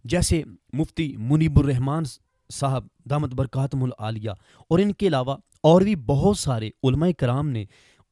جیسے مفتی منیب الرحمان صاحب دامت برکاتہم العالیہ، اور ان کے علاوہ اور بھی بہت سارے علماء کرام نے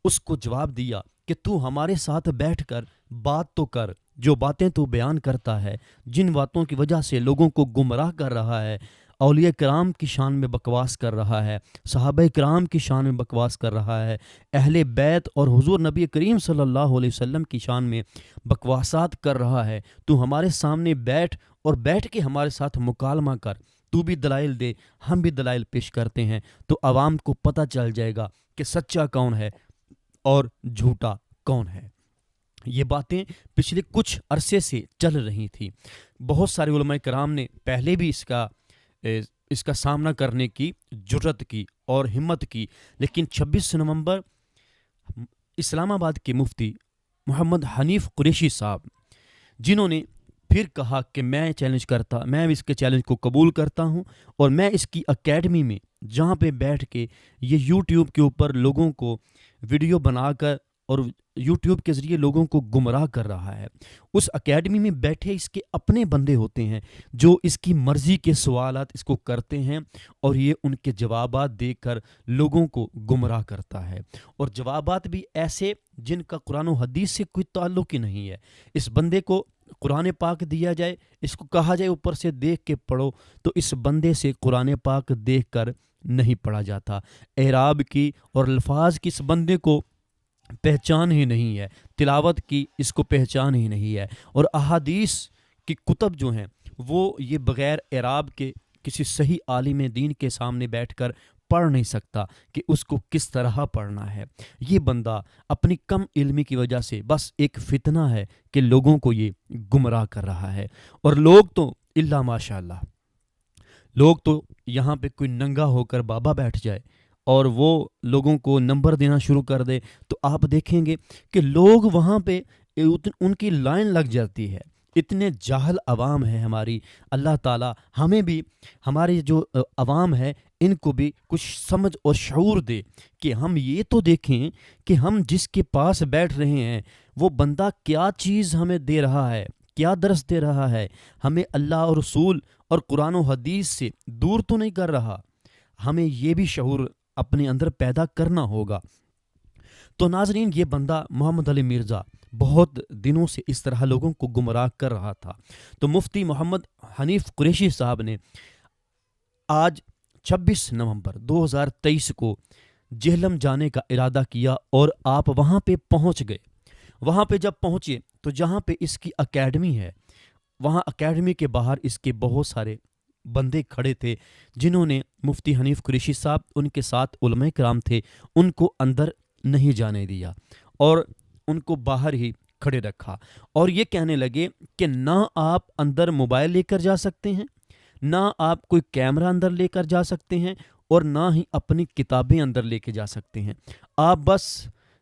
اس کو جواب دیا کہ تو ہمارے ساتھ بیٹھ کر بات تو کر، جو باتیں تو بیان کرتا ہے، جن باتوں کی وجہ سے لوگوں کو گمراہ کر رہا ہے، اولیاء کرام کی شان میں بکواس کر رہا ہے، صحابہ کرام کی شان میں بکواس کر رہا ہے، اہل بیت اور حضور نبی کریم صلی اللہ علیہ وسلم کی شان میں بکواسات کر رہا ہے، تو ہمارے سامنے بیٹھ اور بیٹھ کے ہمارے ساتھ مکالمہ کر، تو بھی دلائل دے، ہم بھی دلائل پیش کرتے ہیں، تو عوام کو پتہ چل جائے گا کہ سچا کون ہے اور جھوٹا کون ہے۔ یہ باتیں پچھلے کچھ عرصے سے چل رہی تھیں۔ بہت سارے علماء کرام نے پہلے بھی اس کا سامنا کرنے کی جرت کی اور ہمت کی، لیکن 26 نومبر اسلام آباد کے مفتی محمد حنیف قریشی صاحب، جنہوں نے پھر کہا کہ میں اس کے چیلنج کو قبول کرتا ہوں، اور میں اس کی اکیڈمی میں جہاں پہ بیٹھ کے یہ یوٹیوب کے اوپر لوگوں کو ویڈیو بنا کر اور یوٹیوب کے ذریعے لوگوں کو گمراہ کر رہا ہے، اس اکیڈمی میں بیٹھے اس کے اپنے بندے ہوتے ہیں جو اس کی مرضی کے سوالات اس کو کرتے ہیں، اور یہ ان کے جوابات دے کر لوگوں کو گمراہ کرتا ہے، اور جوابات بھی ایسے جن کا قرآن و حدیث سے کوئی تعلق ہی نہیں ہے۔ اس بندے کو قرآن پاک دیا جائے، اس کو کہا جائے اوپر سے دیکھ کے پڑھو، تو اس بندے سے قرآن پاک دیکھ کر نہیں پڑھا جاتا۔ اعراب کی اور الفاظ کی اس بندے کو پہچان ہی نہیں ہے، تلاوت کی اس کو پہچان ہی نہیں ہے، اور احادیث کی کتب جو ہیں وہ یہ بغیر اعراب کے کسی صحیح عالم دین کے سامنے بیٹھ کر پڑھ نہیں سکتا کہ اس کو کس طرح پڑھنا ہے۔ یہ بندہ اپنی کم علمی کی وجہ سے بس ایک فتنہ ہے کہ لوگوں کو یہ گمراہ کر رہا ہے، اور لوگ تو الا ماشاء اللہ، لوگ تو یہاں پہ کوئی ننگا ہو کر بابا بیٹھ جائے اور وہ لوگوں کو نمبر دینا شروع کر دے، تو آپ دیکھیں گے کہ لوگ وہاں پہ ان کی لائن لگ جاتی ہے۔ اتنے جاہل عوام ہے ہماری، اللہ تعالیٰ ہمیں بھی، ہماری جو عوام ہے ان کو بھی کچھ سمجھ اور شعور دے کہ ہم یہ تو دیکھیں کہ ہم جس کے پاس بیٹھ رہے ہیں وہ بندہ کیا چیز ہمیں دے رہا ہے، کیا درس دے رہا ہے، ہمیں اللہ اور رسول اور قرآن و حدیث سے دور تو نہیں کر رہا۔ ہمیں یہ بھی شعور اپنے اندر پیدا کرنا ہوگا۔ تو ناظرین، یہ بندہ محمد علی مرزا بہت دنوں سے اس طرح لوگوں کو گمراہ کر رہا تھا، تو مفتی محمد حنیف قریشی صاحب نے آج 26 نومبر 2023 کو جہلم جانے کا ارادہ کیا، اور آپ وہاں پہ پہنچ گئے۔ وہاں پہ جب پہنچے تو جہاں پہ اس کی اکیڈمی ہے، وہاں اکیڈمی کے باہر اس کے بہت سارے بندے کھڑے تھے جنہوں نے مفتی حنیف قریشی صاحب، ان کے ساتھ علماء کرام تھے، ان کو اندر نہیں جانے دیا اور ان کو باہر ہی کھڑے رکھا، اور یہ کہنے لگے کہ نہ آپ اندر موبائل لے کر جا سکتے ہیں، نہ آپ کوئی کیمرہ اندر لے کر جا سکتے ہیں، اور نہ ہی اپنی کتابیں اندر لے کے جا سکتے ہیں۔ آپ بس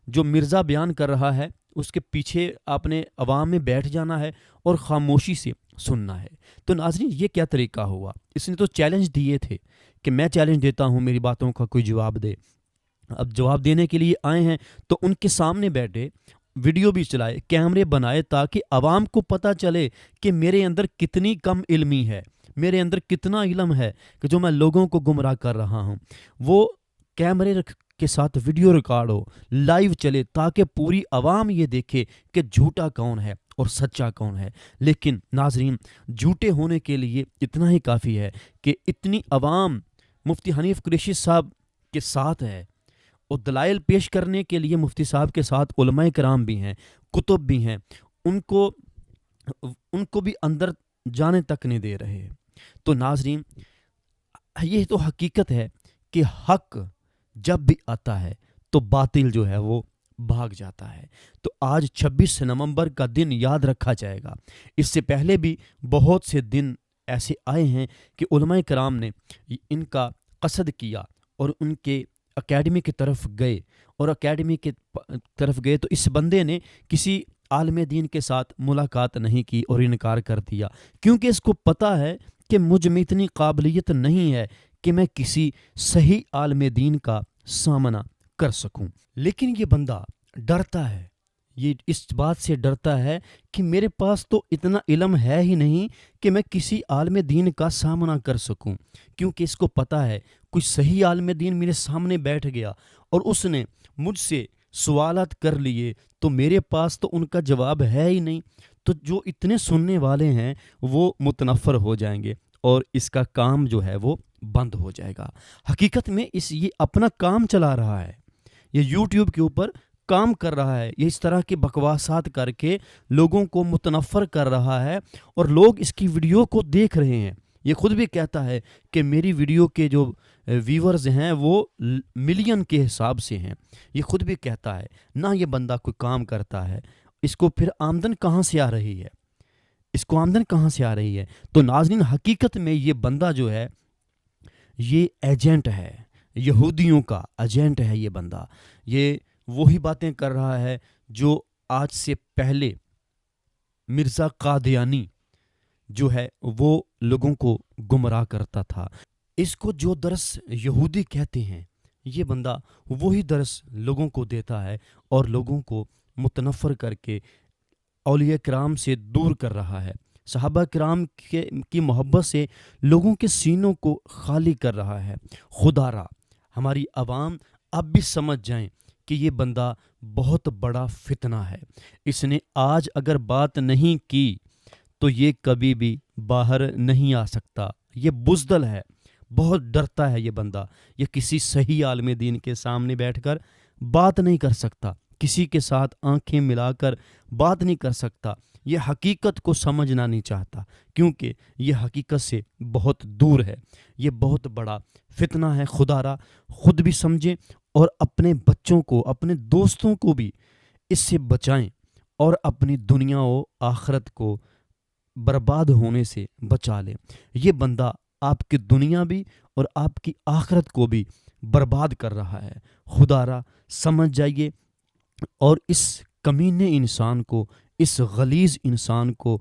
جو مرزا بیان کر رہا ہے اس کے پیچھے آپ نے عوام میں بیٹھ جانا ہے اور خاموشی سے سننا ہے۔ تو ناظرین، یہ کیا طریقہ ہوا؟ اس نے تو چیلنج دیے تھے کہ میں چیلنج دیتا ہوں، میری باتوں کا کوئی جواب دے۔ اب جواب دینے کے لیے آئے ہیں تو ان کے سامنے بیٹھے، ویڈیو بھی چلائے، کیمرے بنائے، تاکہ عوام کو پتہ چلے کہ میرے اندر کتنی کم علمی ہے، میرے اندر کتنا علم ہے کہ جو میں لوگوں کو گمراہ کر رہا ہوں۔ وہ کیمرے کے ساتھ ویڈیو ریکارڈ ہو، لائیو چلے، تاکہ پوری عوام یہ دیکھے کہ جھوٹا کون ہے اور سچا کون ہے۔ لیکن ناظرین، جھوٹے ہونے کے لیے اتنا ہی کافی ہے کہ اتنی عوام مفتی حنیف قریشی صاحب کے ساتھ ہے، اور دلائل پیش کرنے کے لیے مفتی صاحب کے ساتھ علماء کرام بھی ہیں، کتب بھی ہیں، ان کو بھی اندر جانے تک نہیں دے رہے۔ تو ناظرین، یہ تو حقیقت ہے کہ حق جب بھی آتا ہے تو باطل جو ہے وہ بھاگ جاتا ہے۔ تو آج 26 نومبر کا دن یاد رکھا جائے گا۔ اس سے پہلے بھی بہت سے دن ایسے آئے ہیں کہ علماء کرام نے ان کا قصد کیا اور ان کے اکیڈمی کی طرف گئے، اور اکیڈمی کی طرف گئے تو اس بندے نے کسی عالم دین کے ساتھ ملاقات نہیں کی اور انکار کر دیا، کیونکہ اس کو پتہ ہے کہ مجھ میں اتنی قابلیت نہیں ہے کہ میں کسی صحیح عالم دین کا سامنا کر سکوں۔ لیکن یہ بندہ ڈرتا ہے، یہ اس بات سے ڈرتا ہے کہ میرے پاس تو اتنا علم ہے ہی نہیں کہ میں کسی عالم دین کا سامنا کر سکوں، کیونکہ اس کو پتہ ہے کوئی صحیح عالم دین میرے سامنے بیٹھ گیا اور اس نے مجھ سے سوالات کر لیے تو میرے پاس تو ان کا جواب ہے ہی نہیں، تو جو اتنے سننے والے ہیں وہ متنفر ہو جائیں گے اور اس کا کام جو ہے وہ بند ہو جائے گا۔ حقیقت میں یہ اپنا کام چلا رہا ہے، یہ یوٹیوب کے اوپر کام کر رہا ہے، یہ اس طرح کی بکواسات کر کے لوگوں کو متنفر کر رہا ہے اور لوگ اس کی ویڈیو کو دیکھ رہے ہیں۔ یہ خود بھی کہتا ہے کہ میری ویڈیو کے جو ویورز ہیں وہ ملین کے حساب سے ہیں، یہ خود بھی کہتا ہے۔ نہ یہ بندہ کوئی کام کرتا ہے، اس کو پھر آمدن کہاں سے آ رہی ہے؟ اس کو آمدن کہاں سے آ رہی ہے؟ تو ناظرین، حقیقت میں یہ بندہ جو ہے یہ ایجنٹ ہے، یہودیوں کا ایجنٹ ہے۔ یہ بندہ یہ وہی باتیں کر رہا ہے جو آج سے پہلے مرزا قادیانی جو ہے وہ لوگوں کو گمراہ کرتا تھا۔ اس کو جو درس یہودی کہتے ہیں، یہ بندہ وہی درس لوگوں کو دیتا ہے اور لوگوں کو متنفر کر کے اولیاء کرام سے دور کر رہا ہے، صحابہ کرام کی محبت سے لوگوں کے سینوں کو خالی کر رہا ہے۔ خدا را ہماری عوام اب بھی سمجھ جائیں کہ یہ بندہ بہت بڑا فتنہ ہے۔ اس نے آج اگر بات نہیں کی تو یہ کبھی بھی باہر نہیں آ سکتا۔ یہ بزدل ہے، بہت ڈرتا ہے یہ بندہ۔ یہ کسی صحیح عالم دین کے سامنے بیٹھ کر بات نہیں کر سکتا، کسی کے ساتھ آنکھیں ملا کر بات نہیں کر سکتا۔ یہ حقیقت کو سمجھنا نہیں چاہتا کیونکہ یہ حقیقت سے بہت دور ہے۔ یہ بہت بڑا فتنہ ہے۔ خدا را خود بھی سمجھیں اور اپنے بچوں کو، اپنے دوستوں کو بھی اس سے بچائیں اور اپنی دنیا و آخرت کو برباد ہونے سے بچا لیں۔ یہ بندہ آپ کی دنیا بھی اور آپ کی آخرت کو بھی برباد کر رہا ہے۔ خدا را سمجھ جائیے اور اس کمینے انسان کو، اس غلیظ انسان کو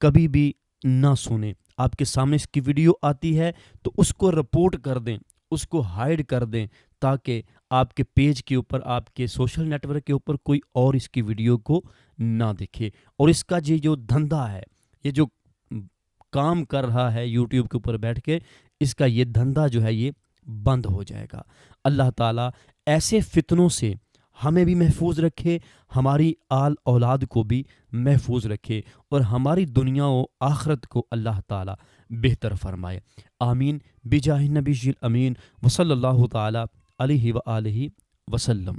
کبھی بھی نہ سنیں۔ آپ کے سامنے اس کی ویڈیو آتی ہے تو اس کو رپورٹ کر دیں، اس کو ہائیڈ کر دیں تاکہ آپ کے پیج کے اوپر، آپ کے سوشل نیٹ ورک کے اوپر کوئی اور اس کی ویڈیو کو نہ دیکھے۔ اور اس کا یہ جو دھندا ہے، یہ جو کام کر رہا ہے یوٹیوب کے اوپر بیٹھ کے، اس کا یہ دھندا جو ہے یہ بند ہو جائے گا۔ اللہ تعالیٰ ایسے فتنوں سے ہمیں بھی محفوظ رکھے، ہماری آل اولاد کو بھی محفوظ رکھے اور ہماری دنیا و آخرت کو اللہ تعالیٰ بہتر فرمائے۔ آمین بجاہ نبی الامین وصلی اللہ تعالیٰ علیہ وآلہ وسلم۔